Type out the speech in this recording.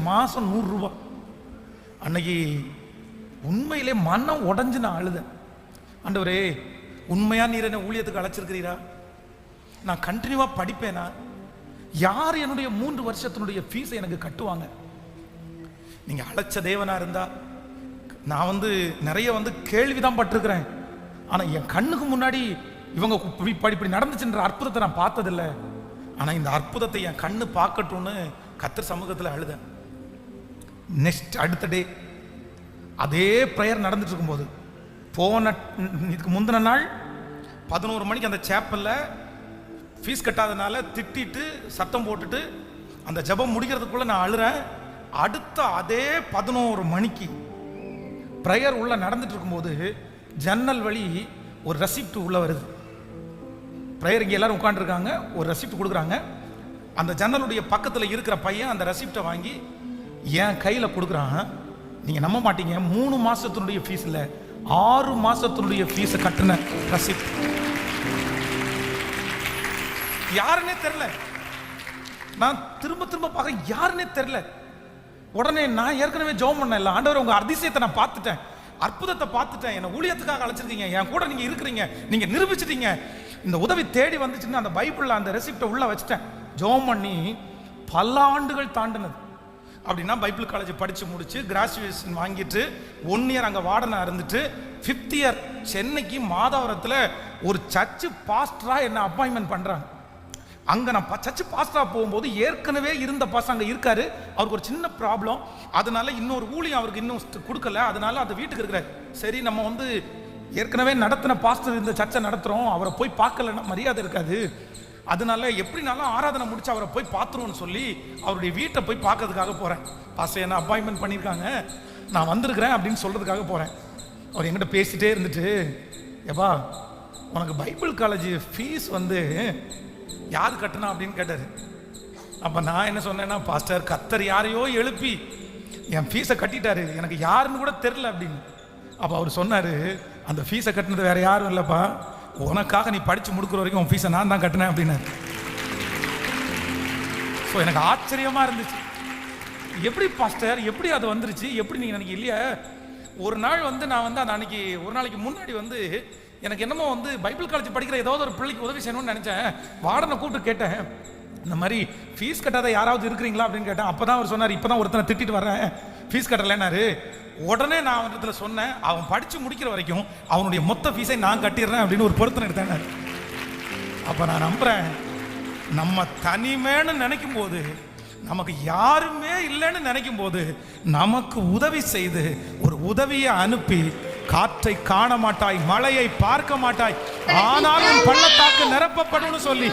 மாதம் 100 ரூபா. அன்னைக்கு உண்மையிலே மனம் உடஞ்சு நான் அழுதேன். ஆண்டவரே, உண்மையாக நீர் என்ன ஊழியத்துக்கு அழைச்சிருக்கிறீரா? நான் கண்டினியூவாக படிப்பேனா? யார் என்னுடைய 3 வருஷத்தினுடைய ஃபீஸை எனக்கு கட்டுவாங்க? நீங்கள் அழைச்ச தேவனாக இருந்தால் நான் நிறைய கேள்விதான் பட்டிருக்கிறேன். ஆனால் என் கண்ணுக்கு முன்னாடி இவங்க இப்படி நடந்துச்சுன்ற அற்புதத்தை நான் பார்த்ததில்லை. ஆனால் இந்த அற்புதத்தை என் கண்ணு பார்க்கட்டும்னு கர்த்தர் சமூகத்தில் அழுதேன். நெக்ஸ்ட் அடுத்த டே அதே ப்ரேயர் நடந்துட்டு இருக்கும்போது, இதுக்கு முந்தின நாள் 11 மணிக்கு அந்த சேப்பலில் ஃபீஸ் கட்டாதனால திட்டிட்டு சத்தம் போட்டுட்டு அந்த ஜெபம் முடிக்கிறதுக்குள்ளே நான் அழுறேன். அடுத்த அதே 11 மணிக்கு ப்ரேயர் உள்ள நடந்துட்டு இருக்கும்போது ஜன்னல் வழி ஒரு ரெசிப்ட் உள்ள வருது. ப்ரேயர் இங்கே எல்லாரும் உட்காந்துருக்காங்க, ஒரு ரெசிப்ட் கொடுக்குறாங்க. அந்த ஜன்னலுடைய பக்கத்தில் இருக்கிற பையன் அந்த ரெசிப்டை வாங்கி என் கையில் கொடுக்குறான். நீங்கள் நம்ப மாட்டீங்க, 3 மாதத்தினுடைய ஃபீஸ் இல்லை, 6 மாதத்தினுடைய ஃபீஸை கட்டின ரெசிப்ட். யாருன்னே தெரில. நான் திரும்ப திரும்ப பார்க்குறேன், யாருன்னே தெரில. உடனே நான் ஏற்கனவே ஜெபம் பண்ணல, ஆண்டவர் உங்க அதிசயத்தை நான் பார்த்துட்டேன், அற்புதத்தை பார்த்துட்டேன், என்னை ஊழியத்துக்காக அழைச்சிருக்கீங்க, என் கூட நீங்க இருக்கிறீங்க, நீங்க நிரூபிச்சிட்டீங்க, இந்த உதவி தேடி வந்துச்சுன்னு அந்த பைபிளில் அந்த ரெசிப்டை உள்ள வச்சுட்டேன். ஜெபம் பண்ணி பல ஆண்டுகள் தாண்டினது. அப்படின்னா பைபிள் காலேஜ் படித்து முடிச்சு கிராஜுவேஷன் வாங்கிட்டு 1 இயர் அங்கே வார்டனாக இருந்துட்டு 5th இயர் சென்னைக்கு மாதாவரத்தில் ஒரு சர்ச்சு பாஸ்டராக என்ன அப்பாயின்மெண்ட் பண்ணுறாங்க. அங்கே நான் சர்ச்சு பாஸ்டராக போகும்போது ஏற்கனவே இருந்த பாஸ்டர் அங்கே இருக்காரு. அவருக்கு ஒரு சின்ன ப்ராப்ளம், அதனால இன்னொரு ஊழியம் அவருக்கு இன்னும் கொடுக்கல. அதனால அந்த வீட்டுக்கு இருக்கிறார். சரி, நம்ம ஏற்கனவே நடத்தின பாஸ்டர் இந்த சர்ச்சை நடத்துகிறோம், அவரை போய் பார்க்கலன்னா மரியாதை இருக்காது, அதனால எப்படினாலும் ஆராதனை முடிச்சு அவரை போய் பார்த்துருவோன்னு சொல்லி அவருடைய வீட்டை போய் பார்க்கறதுக்காக போகிறேன். பாஸ்டர் என்ன அப்பாயின்மெண்ட் பண்ணியிருக்காங்க, நான் வந்திருக்கிறேன் அப்படின்னு சொல்கிறதுக்காக போகிறேன். அவர் என்கிட்ட பேசிகிட்டே இருந்துட்டு, எப்பா உனக்கு பைபிள் காலேஜ் ஃபீஸ் யார் கட்டணும் அப்படின்னு கேட்டார். அப்போ நான் என்ன சொன்னேன்னா, பாஸ்டர் கர்த்தர் யாரையோ எழுப்பி என் ஃபீஸை கட்டிட்டாரு, எனக்கு யாருன்னு கூட தெரில அப்படின்னு. அப்போ அவர் சொன்னார், அந்த ஃபீஸை கட்டினது வேற யாரும் இல்லைப்பா, உனக்காக நீ படித்து முடிக்கிற வரைக்கும் உன் ஃபீஸை நான் தான் கட்டினேன் அப்படின்னாரு. ஸோ எனக்கு ஆச்சரியமாக இருந்துச்சு. எப்படி பாஸ்டர், எப்படி அது வந்துருச்சு, எப்படி நீங்கள் நினைக்க இல்லையா? ஒரு நாள் நான் அந்த அன்னைக்கு ஒரு நாளைக்கு முன்னாடி எனக்கு என்னமோ பைபிள் காலேஜ் படிக்கிற ஏதாவது ஒரு பிள்ளைக்கு உதவி செய்யணும்னு நினச்சேன். வார்டனை கூப்பிட்டு கேட்டேன், இந்த மாதிரி ஃபீஸ் கட்டாத யாராவது இருக்கிறீங்களா அப்படின்னு கேட்டேன். அப்போ தான் அவர் சொன்னார், இப்போ தான் ஒருத்தனை திட்டிட்டு வரேன், ஃபீஸ் கட்டலைன்னாரு. உடனே நான் அவன்கிட்ட சொன்னேன், அவன் படித்து முடிக்கிற வரைக்கும் அவனுடைய மொத்த ஃபீஸை நான் கட்டிடுறேன் அப்படின்னு ஒரு பொருத்தனை எடுத்தேன். அப்போ நான் நம்புகிறேன், நம்ம தனிமேன்னு நினைக்கும் போது, நமக்கு யாருமே இல்லைன்னு நினைக்கும் போது நமக்கு உதவி செய்து ஒரு உதவியை அனுப்பி, காற்றை காண மாட்டாய், மழையை பார்க்க மாட்டாய், ஆனாலும் பள்ளத்தாக்கு நிரப்பப்படும் சொல்லி